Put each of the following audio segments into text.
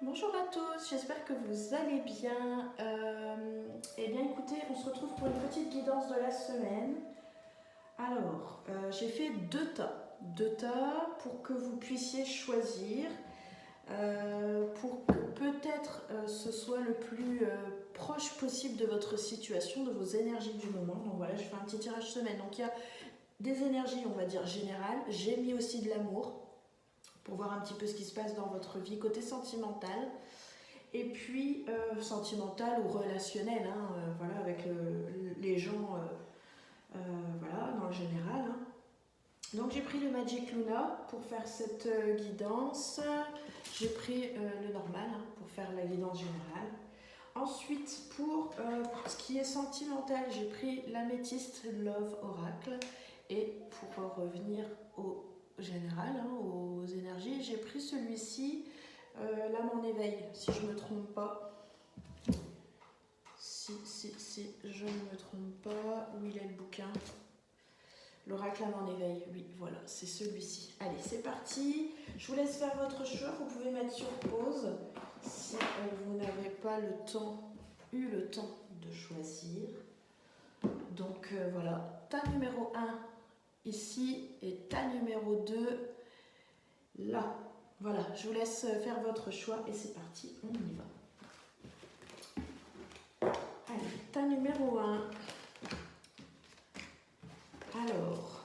Bonjour à tous, j'espère que vous allez bien. Eh bien écoutez, on se retrouve pour une petite guidance de la semaine. Alors, j'ai fait deux tas pour que vous puissiez choisir, pour que peut-être ce soit le plus proche possible de votre situation, de vos énergies du moment. Donc voilà, je fais un petit tirage semaine. Donc il y a des énergies, on va dire générales. J'ai mis aussi de l'amour pour voir un petit peu ce qui se passe dans votre vie côté sentimental. Et puis sentimental ou relationnel, hein, voilà, avec les gens, voilà, dans le général. Hein. Donc j'ai pris le Magic Luna pour faire cette guidance. J'ai pris le normal hein, pour faire la guidance générale. Ensuite, pour ce qui est sentimental, j'ai pris l'améthyste Love Oracle. Et pour revenir au général, hein, aux énergies, j'ai pris celui-ci, l'âme en éveil, si je ne me trompe pas. Si je ne me trompe pas, où il est le bouquin? L'oracle âme en éveil, oui, voilà, c'est celui-ci. Allez, c'est parti. Je vous laisse faire votre choix. Vous pouvez mettre sur pause si vous n'avez pas eu le temps de choisir. Donc voilà, tas numéro 1 ici et tas numéro 2 là. Voilà, je vous laisse faire votre choix et c'est parti, on y va. Allez, tas numéro 1. Alors,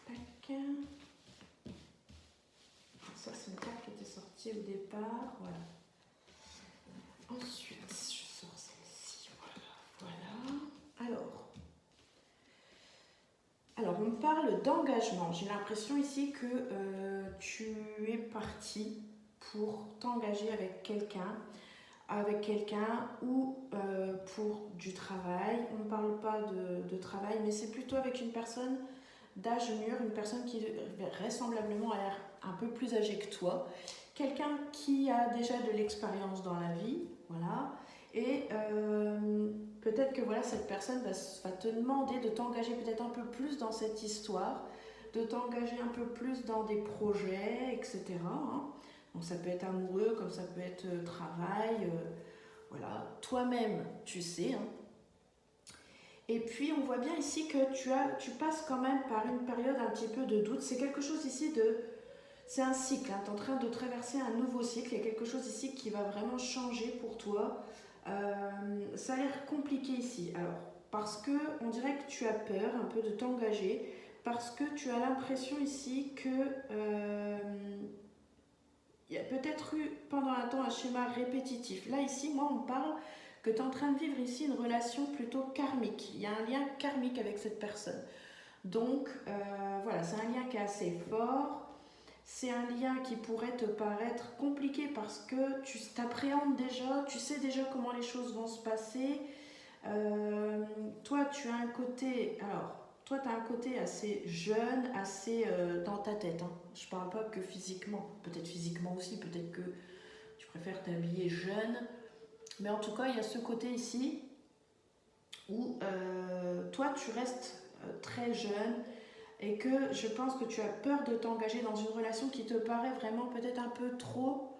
tac. Ça, c'est une carte qui était sortie au départ. Voilà. Ensuite, je sors celle-ci. Voilà. Alors, on me parle d'engagement. J'ai l'impression ici que tu es parti pour t'engager avec quelqu'un ou pour du travail. On ne parle pas de travail, mais c'est plutôt avec une personne d'âge mûr, une personne qui vraisemblablement a l'air un peu plus âgée que toi, quelqu'un qui a déjà de l'expérience dans la vie, voilà, et peut-être que voilà, cette personne va te demander de t'engager peut-être un peu plus dans cette histoire, de t'engager un peu plus dans des projets, etc. Hein. Donc ça peut être amoureux, comme ça peut être travail, voilà, toi-même, tu sais, hein. Et puis on voit bien ici que tu passes quand même par une période un petit peu de doute. C'est quelque chose ici c'est un cycle, hein. Tu es en train de traverser un nouveau cycle. Il y a quelque chose ici qui va vraiment changer pour toi. Ça a l'air compliqué ici. Alors, parce que on dirait que tu as peur un peu de t'engager, parce que tu as l'impression ici que il y a peut-être eu pendant un temps un schéma répétitif. Là, ici, moi, on me parle que tu es en train de vivre ici une relation plutôt karmique. Il y a un lien karmique avec cette personne. Donc, voilà, c'est un lien qui est assez fort. C'est un lien qui pourrait te paraître compliqué parce que tu t'appréhendes déjà, tu sais déjà comment les choses vont se passer. Toi, tu as un côté... Alors, toi, tu as un côté assez jeune, assez dans ta tête. Hein. Je ne parle pas que physiquement. Peut-être physiquement aussi, peut-être que tu préfères t'habiller jeune. Mais en tout cas, il y a ce côté ici où toi, tu restes très jeune et que je pense que tu as peur de t'engager dans une relation qui te paraît vraiment peut-être un peu trop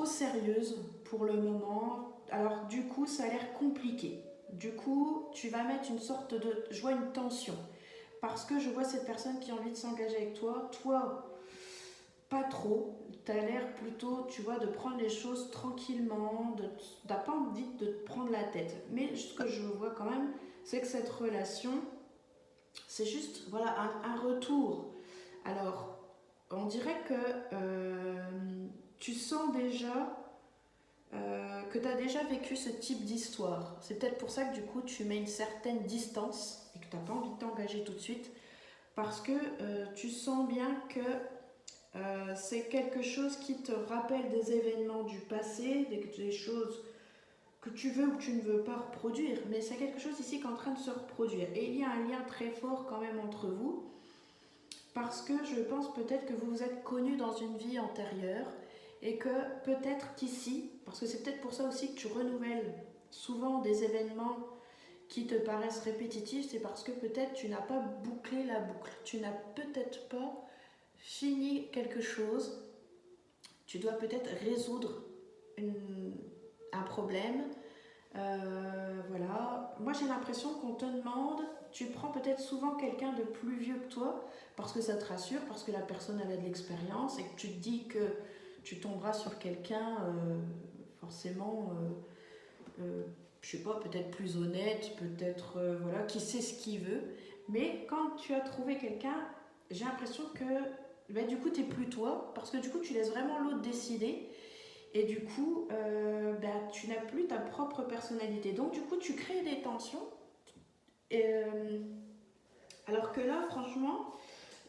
sérieuse pour le moment. Alors du coup, ça a l'air compliqué. Du coup, tu vas mettre une sorte de... Je vois une tension. Parce que je vois cette personne qui a envie de s'engager avec toi. Toi, pas trop. Tu as l'air plutôt, tu vois, de prendre les choses tranquillement. Tu n'as pas envie de te prendre la tête. Mais ce que je vois quand même, c'est que cette relation, c'est juste voilà, un retour. Alors, on dirait que tu sens déjà que tu as déjà vécu ce type d'histoire. C'est peut-être pour ça que du coup tu mets une certaine distance et que tu n'as pas envie de t'engager tout de suite parce que tu sens bien que c'est quelque chose qui te rappelle des événements du passé, des choses que tu veux ou que tu ne veux pas reproduire, mais c'est quelque chose ici qui est en train de se reproduire. Et il y a un lien très fort quand même entre vous parce que je pense peut-être que vous vous êtes connus dans une vie antérieure et que peut-être qu'ici, parce que c'est peut-être pour ça aussi que tu renouvelles souvent des événements qui te paraissent répétitives, c'est parce que peut-être tu n'as pas bouclé la boucle. Tu n'as peut-être pas fini quelque chose. Tu dois peut-être résoudre un problème. Voilà. Moi, j'ai l'impression qu'on te demande, tu prends peut-être souvent quelqu'un de plus vieux que toi, parce que ça te rassure, parce que la personne elle a de l'expérience, et que tu te dis que tu tomberas sur quelqu'un forcément, je sais pas, peut-être plus honnête, peut-être voilà, qui sait ce qu'il veut. Mais quand tu as trouvé quelqu'un, j'ai l'impression que bah, du coup, tu n'es plus toi, parce que du coup, tu laisses vraiment l'autre décider. Et du coup, bah, tu n'as plus ta propre personnalité. Donc, du coup, tu crées des tensions. Et, alors que là, franchement,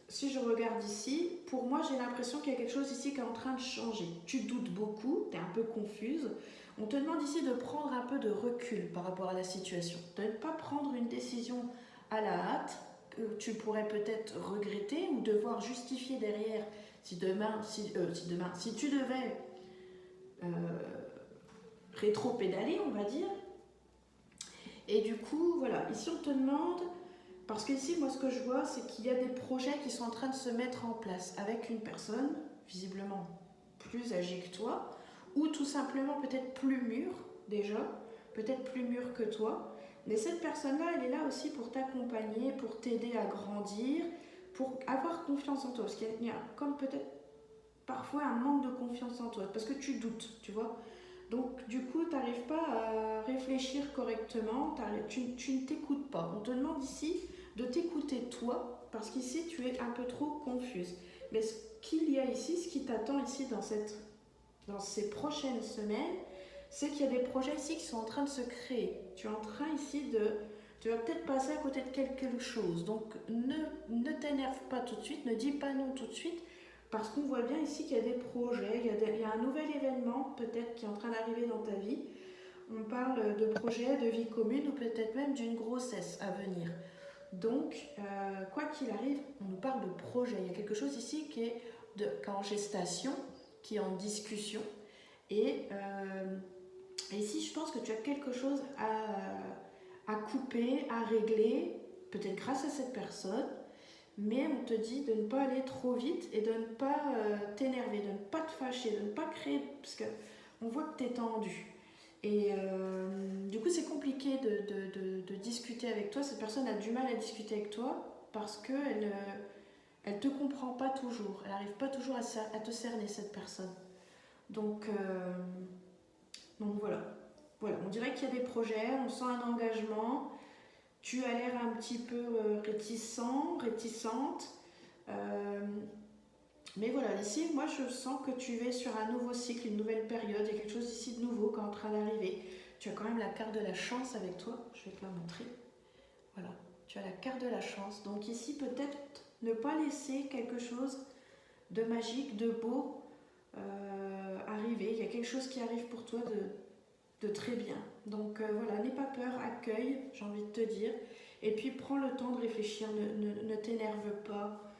si je regarde ici, pour moi, j'ai l'impression qu'il y a quelque chose ici qui est en train de changer. Tu doutes beaucoup, tu es un peu confuse. On te demande ici de prendre un peu de recul par rapport à la situation. De ne pas prendre une décision à la hâte, que tu pourrais peut-être regretter ou devoir justifier derrière si si tu devais rétro-pédaler, on va dire. Et du coup, voilà, ici on te demande, parce qu'ici, moi ce que je vois, c'est qu'il y a des projets qui sont en train de se mettre en place avec une personne, visiblement plus âgée que toi, ou tout simplement peut-être plus mûre déjà, peut-être plus mûre que toi. Mais cette personne-là, elle est là aussi pour t'accompagner, pour t'aider à grandir, pour avoir confiance en toi. Parce qu'il y a comme peut-être parfois un manque de confiance en toi, parce que tu doutes, tu vois. Donc du coup, tu n'arrives pas à réfléchir correctement, tu ne t'écoutes pas. On te demande ici de t'écouter toi, parce qu'ici, tu es un peu trop confuse. Mais ce qu'il y a ici, ce qui t'attend ici dans ces prochaines semaines, c'est qu'il y a des projets ici qui sont en train de se créer. Tu es en train ici de... Tu vas peut-être passer à côté de quelque chose. Donc ne t'énerve pas tout de suite, ne dis pas non tout de suite, parce qu'on voit bien ici qu'il y a des projets, il y a un nouvel événement peut-être qui est en train d'arriver dans ta vie. On parle de projets, de vie commune ou peut-être même d'une grossesse à venir. Donc, quoi qu'il arrive, on nous parle de projet. Il y a quelque chose ici qui est en gestation, qui est en discussion. Et ici, je pense que tu as quelque chose à couper, à régler, peut-être grâce à cette personne. Mais on te dit de ne pas aller trop vite et de ne pas t'énerver, de ne pas te fâcher, de ne pas créer, parce qu'on voit que tu es tendu. Et du coup, c'est compliqué de discuter avec toi. Cette personne a du mal à discuter avec toi parce qu'elle elle te comprend pas toujours. Elle n'arrive pas toujours à te cerner, cette personne. Donc, donc voilà. Voilà. On dirait qu'il y a des projets, on sent un engagement. Tu as l'air un petit peu réticente. Mais voilà, ici, moi, je sens que tu es sur un nouveau cycle, une nouvelle période. Il y a quelque chose ici de nouveau qui est en train d'arriver. Tu as quand même la carte de la chance avec toi. Je vais te la montrer. Voilà, tu as la carte de la chance. Donc ici, peut-être ne pas laisser quelque chose de magique, de beau arriver. Il y a quelque chose qui arrive pour toi de très bien. Donc voilà, n'aie pas peur, accueille, j'ai envie de te dire. Et puis prends le temps de réfléchir, ne t'énerve pas.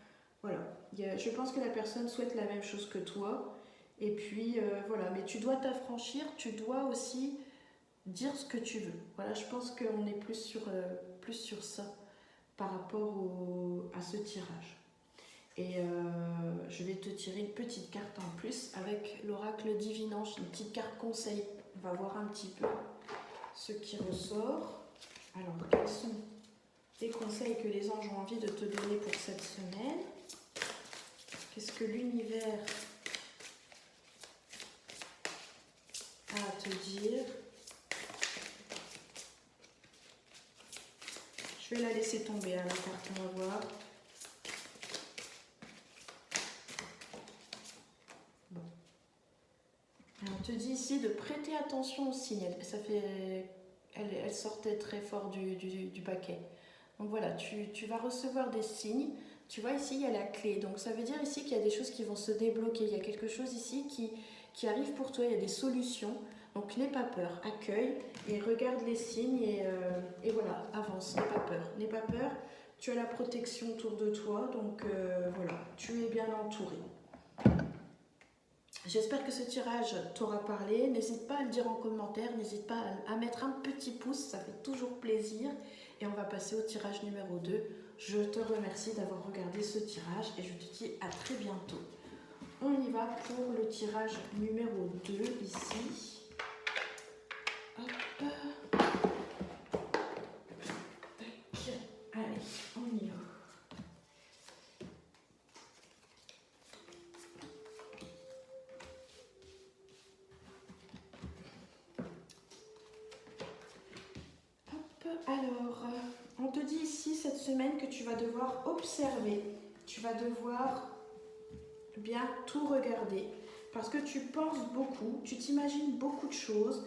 Voilà, je pense que la personne souhaite la même chose que toi. Et puis voilà, mais tu dois t'affranchir, tu dois aussi dire ce que tu veux. Voilà, je pense qu'on est plus sur ça par rapport à ce tirage. Et je vais te tirer une petite carte en plus avec l'oracle divinange, une petite carte conseil. On va voir un petit peu ce qui ressort. Alors, quels sont les conseils que les anges ont envie de te donner pour cette semaine? Qu'est-ce que l'univers a à te dire? Je vais la laisser tomber à la carte, on va voir. Bon. On te dit ici de prêter attention aux signes. Elle sortait très fort du paquet. Donc voilà, tu vas recevoir des signes. Tu vois ici, il y a la clé. Donc ça veut dire ici qu'il y a des choses qui vont se débloquer. Il y a quelque chose ici qui arrive pour toi. Il y a des solutions. Donc n'aie pas peur. Accueille et regarde les signes. Et voilà, avance. N'aie pas peur. N'aie pas peur. Tu as la protection autour de toi. Donc voilà, tu es bien entouré. J'espère que ce tirage t'aura parlé. N'hésite pas à le dire en commentaire, n'hésite pas à mettre un petit pouce, ça fait toujours plaisir. Et on va passer au tirage numéro 2. Je te remercie d'avoir regardé ce tirage et je te dis à très bientôt. On y va pour le tirage numéro 2 ici. Hop. Allez, on y va. Alors, on te dit ici cette semaine que tu vas devoir observer, tu vas devoir bien tout regarder parce que tu penses beaucoup, tu t'imagines beaucoup de choses,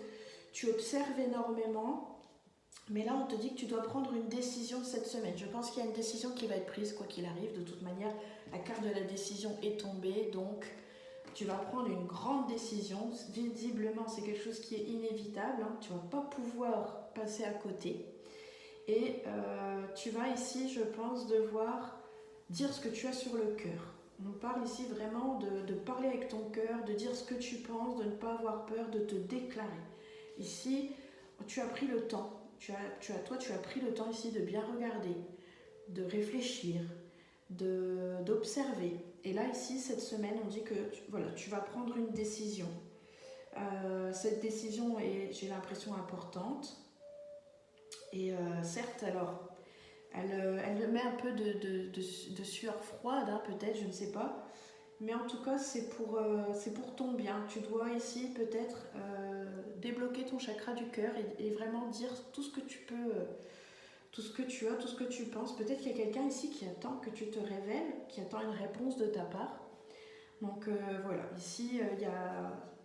tu observes énormément, mais là on te dit que tu dois prendre une décision cette semaine. Je pense qu'il y a une décision qui va être prise quoi qu'il arrive, de toute manière la carte de la décision est tombée, donc tu vas prendre une grande décision. Visiblement c'est quelque chose qui est inévitable, hein. Tu ne vas pas pouvoir passer à côté. Et tu vas ici, je pense, devoir dire ce que tu as sur le cœur. On parle ici vraiment de parler avec ton cœur, de dire ce que tu penses, de ne pas avoir peur, de te déclarer. Ici, tu as pris le temps, tu as pris le temps ici de bien regarder, de réfléchir, d'observer. Et là, ici, cette semaine, on dit que voilà, tu vas prendre une décision. Cette décision est, j'ai l'impression, importante. Et certes, alors, elle met un peu de sueur froide, hein, peut-être, je ne sais pas. Mais en tout cas, c'est pour ton bien. Tu dois ici peut-être débloquer ton chakra du cœur et vraiment dire tout ce que tu peux, tout ce que tu as, tout ce que tu penses. Peut-être qu'il y a quelqu'un ici qui attend que tu te révèles, qui attend une réponse de ta part. Donc voilà, ici,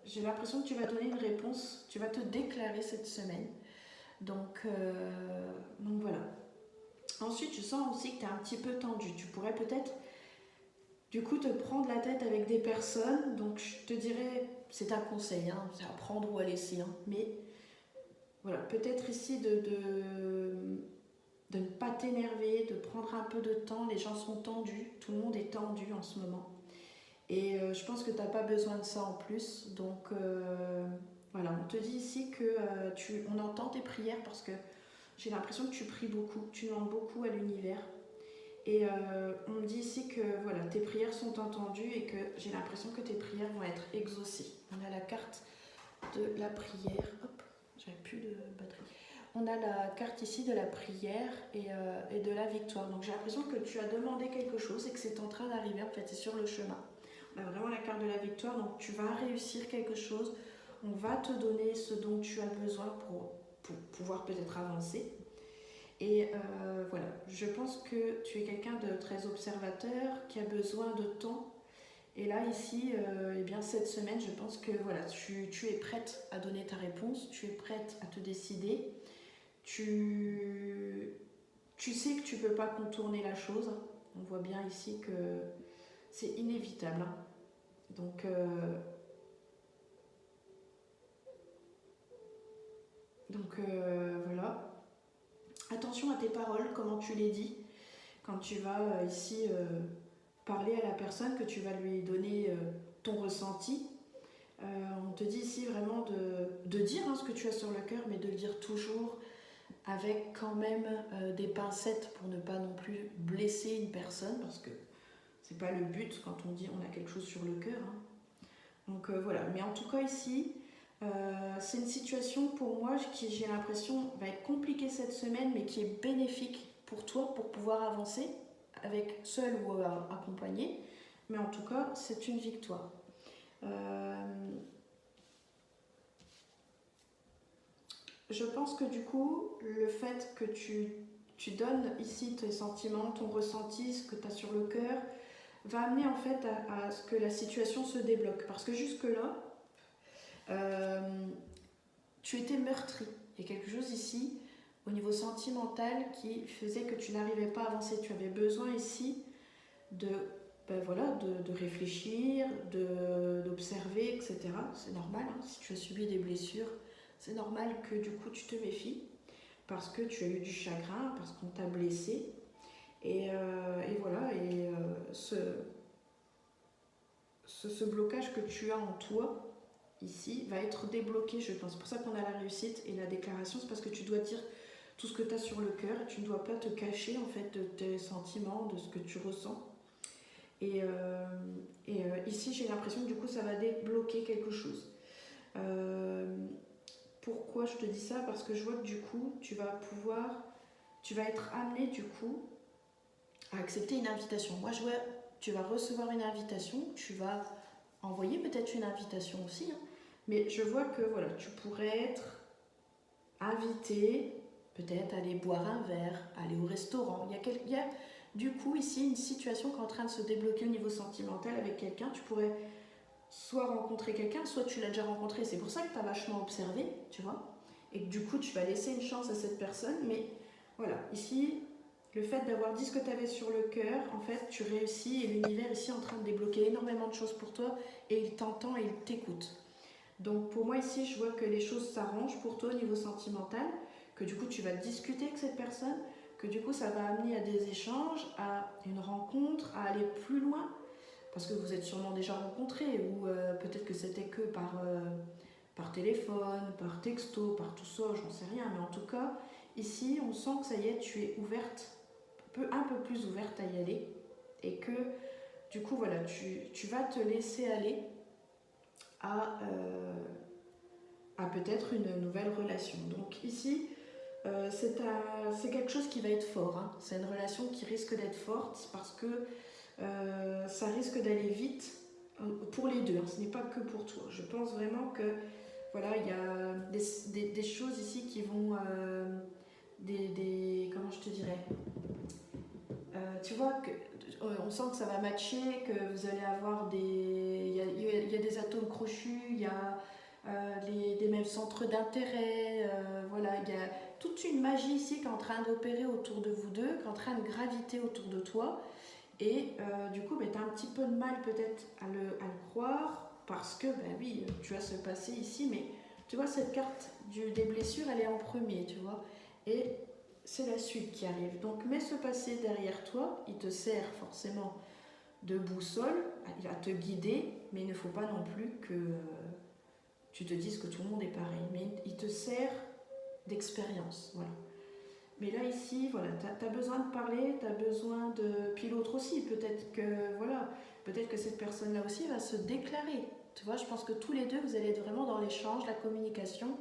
j'ai l'impression que tu vas donner une réponse, tu vas te déclarer cette semaine. Donc voilà. Ensuite, je sens aussi que tu es un petit peu tendu. Tu pourrais peut-être, du coup, te prendre la tête avec des personnes. Donc, je te dirais, c'est un conseil, hein, c'est à prendre ou à laisser. Hein, mais voilà, peut-être ici de ne pas t'énerver, de prendre un peu de temps. Les gens sont tendus, tout le monde est tendu en ce moment. Et je pense que tu n'as pas besoin de ça en plus. Donc, voilà, on te dit ici que on entend tes prières parce que j'ai l'impression que tu pries beaucoup, tu demandes beaucoup à l'univers. Et on me dit ici que voilà, tes prières sont entendues et que j'ai l'impression que tes prières vont être exaucées. On a la carte de la prière. Hop, j'avais plus de batterie. On a la carte ici de la prière et de la victoire. Donc j'ai l'impression que tu as demandé quelque chose et que c'est en train d'arriver. En fait, c'est sur le chemin. On a vraiment la carte de la victoire. Donc tu vas réussir quelque chose. On va te donner ce dont tu as besoin pour pouvoir peut-être avancer. Et voilà, je pense que tu es quelqu'un de très observateur, qui a besoin de temps. Et là, ici, eh bien, cette semaine, je pense que voilà, tu es prête à donner ta réponse, tu es prête à te décider. Tu sais que tu ne peux pas contourner la chose. On voit bien ici que c'est inévitable. Hein. Donc, voilà. Attention à tes paroles, comment tu les dis. Quand tu vas ici parler à la personne, que tu vas lui donner ton ressenti. On te dit ici vraiment de dire hein, ce que tu as sur le cœur, mais de le dire toujours avec quand même des pincettes pour ne pas non plus blesser une personne, parce que c'est pas le but quand on dit on a quelque chose sur le cœur. Hein. Donc voilà, mais en tout cas ici, c'est une situation pour moi qui j'ai l'impression va être compliquée cette semaine, mais qui est bénéfique pour toi pour pouvoir avancer avec seul ou accompagné. Mais en tout cas, c'est une victoire. Je pense que du coup, le fait que tu donnes ici tes sentiments, ton ressenti, ce que tu as sur le cœur, va amener en fait à ce que la situation se débloque. Parce que jusque-là, tu étais meurtri. Il y a quelque chose ici, au niveau sentimental, qui faisait que tu n'arrivais pas à avancer. Tu avais besoin ici de réfléchir, d'observer, etc. C'est normal, hein, si tu as subi des blessures, c'est normal que du coup tu te méfies, parce que tu as eu du chagrin, parce qu'on t'a blessé. Et voilà, et ce blocage que tu as en toi, ici, va être débloqué, je pense. C'est pour ça qu'on a la réussite et la déclaration, c'est parce que tu dois dire tout ce que tu as sur le cœur et tu ne dois pas te cacher en fait de tes sentiments, de ce que tu ressens. Et, ici, j'ai l'impression que du coup, ça va débloquer quelque chose. Pourquoi je te dis ça? Parce que je vois que du coup, tu vas être amené du coup à accepter une invitation. Moi, je vois, tu vas recevoir une invitation, tu vas envoyer peut-être une invitation aussi, hein, mais je vois que voilà, tu pourrais être invité, peut-être aller boire un verre, aller au restaurant. Il y a du coup ici une situation qui est en train de se débloquer au niveau sentimental avec quelqu'un. Tu pourrais soit rencontrer quelqu'un, soit tu l'as déjà rencontré. C'est pour ça que tu as vachement observé, tu vois. Et que du coup, tu vas laisser une chance à cette personne. Mais voilà, ici, le fait d'avoir dit ce que tu avais sur le cœur, en fait, tu réussis et l'univers ici est en train de débloquer énormément de choses pour toi et il t'entend et il t'écoute. Donc pour moi ici, je vois que les choses s'arrangent pour toi au niveau sentimental, que du coup tu vas discuter avec cette personne, que du coup ça va amener à des échanges, à une rencontre, à aller plus loin, parce que vous êtes sûrement déjà rencontrés, ou peut-être que c'était que par téléphone, par texto, par tout ça, j'en sais rien, mais en tout cas, ici on sent que ça y est, tu es ouverte, un peu plus ouverte à y aller, et que du coup voilà, tu vas te laisser aller à, peut-être une nouvelle relation. Donc ici, c'est quelque chose qui va être fort, hein. C'est une relation qui risque d'être forte parce que ça risque d'aller vite pour les deux, hein. Ce n'est pas que pour toi. Je pense vraiment que voilà, il y a des choses ici qui vont comment je te dirais, tu vois que on sent que ça va matcher, que vous allez avoir il y a des atomes crochus, il y a des mêmes centres d'intérêt, voilà, il y a toute une magie ici qui est en train d'opérer autour de vous deux, qui est en train de graviter autour de toi. Et du coup, tu as un petit peu de mal peut-être à le croire, parce que, oui, tu as ce passé ici, mais tu vois, cette carte des blessures, elle est en premier, tu vois. Et c'est la suite qui arrive. Donc, mets ce passé derrière toi, il te sert forcément de boussole, il va te guider, mais il ne faut pas non plus que tu te dises que tout le monde est pareil. Mais il te sert d'expérience, voilà. Mais là, ici, voilà, tu as besoin de parler, tu as besoin de... Puis l'autre aussi, peut-être que cette personne-là aussi va se déclarer. Tu vois, je pense que tous les deux, vous allez être vraiment dans l'échange, la communication,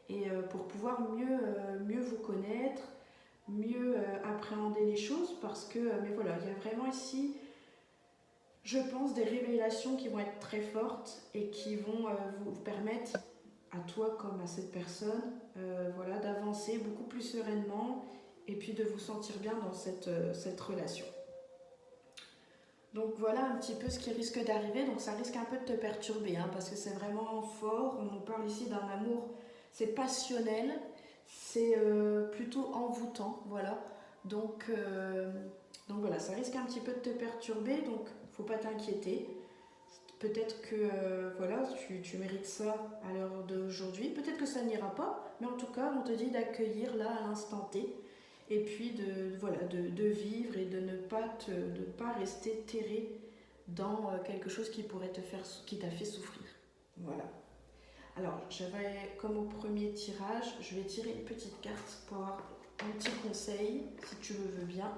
et pour pouvoir mieux vous connaître, mieux appréhender les choses, parce que, mais voilà, il y a vraiment ici, je pense, des révélations qui vont être très fortes et qui vont vous permettre, à toi comme à cette personne, voilà, d'avancer beaucoup plus sereinement et puis de vous sentir bien dans cette relation. Donc voilà un petit peu ce qui risque d'arriver. Donc ça risque un peu de te perturber, hein, parce que c'est vraiment fort. On nous parle ici d'un amour, c'est passionnel, c'est plutôt envoûtant, voilà. Donc voilà, ça risque un petit peu de te perturber, donc faut pas t'inquiéter. Peut-être que voilà, tu mérites ça à l'heure d'aujourd'hui. Peut-être que ça n'ira pas, mais en tout cas, on te dit d'accueillir là à l'instant T. Et puis de vivre et de ne pas rester terré dans quelque chose qui pourrait qui t'a fait souffrir. Voilà. Alors, j'avais comme au premier tirage, je vais tirer une petite carte pour avoir un petit conseil, si tu le veux bien.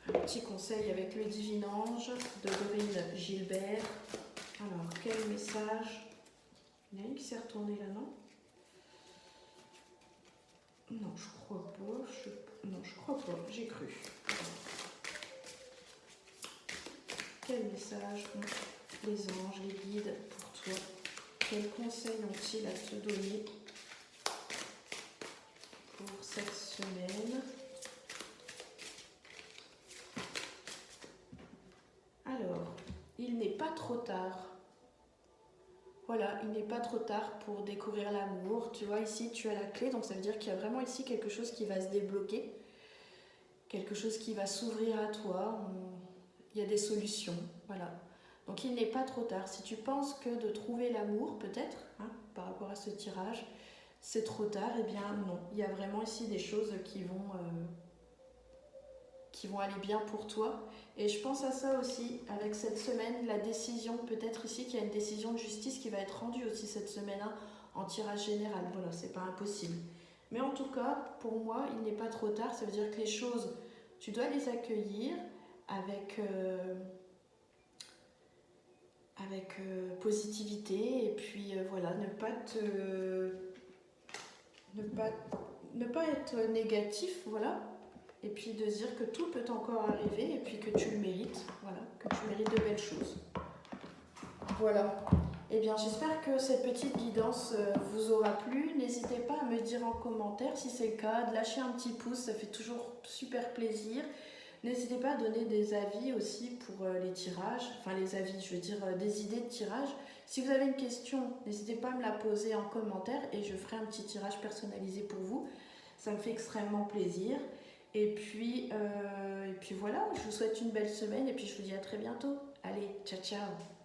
Un petit conseil avec le Divin Ange de Dorine Gilbert. Alors, quel message? Il y en a une qui s'est retournée là, non? Non, je crois pas. Non, je crois pas. J'ai cru. Quel message ont les anges, les guides pour toi? Quels conseils ont-ils à te donner pour cette semaine? Alors, il n'est pas trop tard. Voilà, il n'est pas trop tard pour découvrir l'amour. Tu vois, ici, tu as la clé, donc ça veut dire qu'il y a vraiment ici quelque chose qui va se débloquer, quelque chose qui va s'ouvrir à toi. Il y a des solutions, voilà. Donc il n'est pas trop tard. Si tu penses que de trouver l'amour, peut-être, hein, par rapport à ce tirage, c'est trop tard, eh bien non. Il y a vraiment ici des choses qui qui vont aller bien pour toi. Et je pense à ça aussi avec cette semaine, la décision, peut-être ici qu'il y a une décision de justice qui va être rendue aussi cette semaine, hein, en tirage général. Voilà, c'est pas impossible. Mais en tout cas, pour moi, il n'est pas trop tard. Ça veut dire que les choses, tu dois les accueillir avec, positivité. Et puis voilà, ne pas être négatif, voilà. Et puis de se dire que tout peut encore arriver et puis que tu le mérites, voilà, que tu mérites de belles choses. Voilà. Eh bien, j'espère que cette petite guidance vous aura plu. N'hésitez pas à me dire en commentaire si c'est le cas, de lâcher un petit pouce, ça fait toujours super plaisir. N'hésitez pas à donner des avis aussi pour les tirages, enfin les avis, je veux dire des idées de tirage. Si vous avez une question, n'hésitez pas à me la poser en commentaire et je ferai un petit tirage personnalisé pour vous. Ça me fait extrêmement plaisir. Et puis voilà, je vous souhaite une belle semaine et puis je vous dis à très bientôt. Allez, ciao ciao!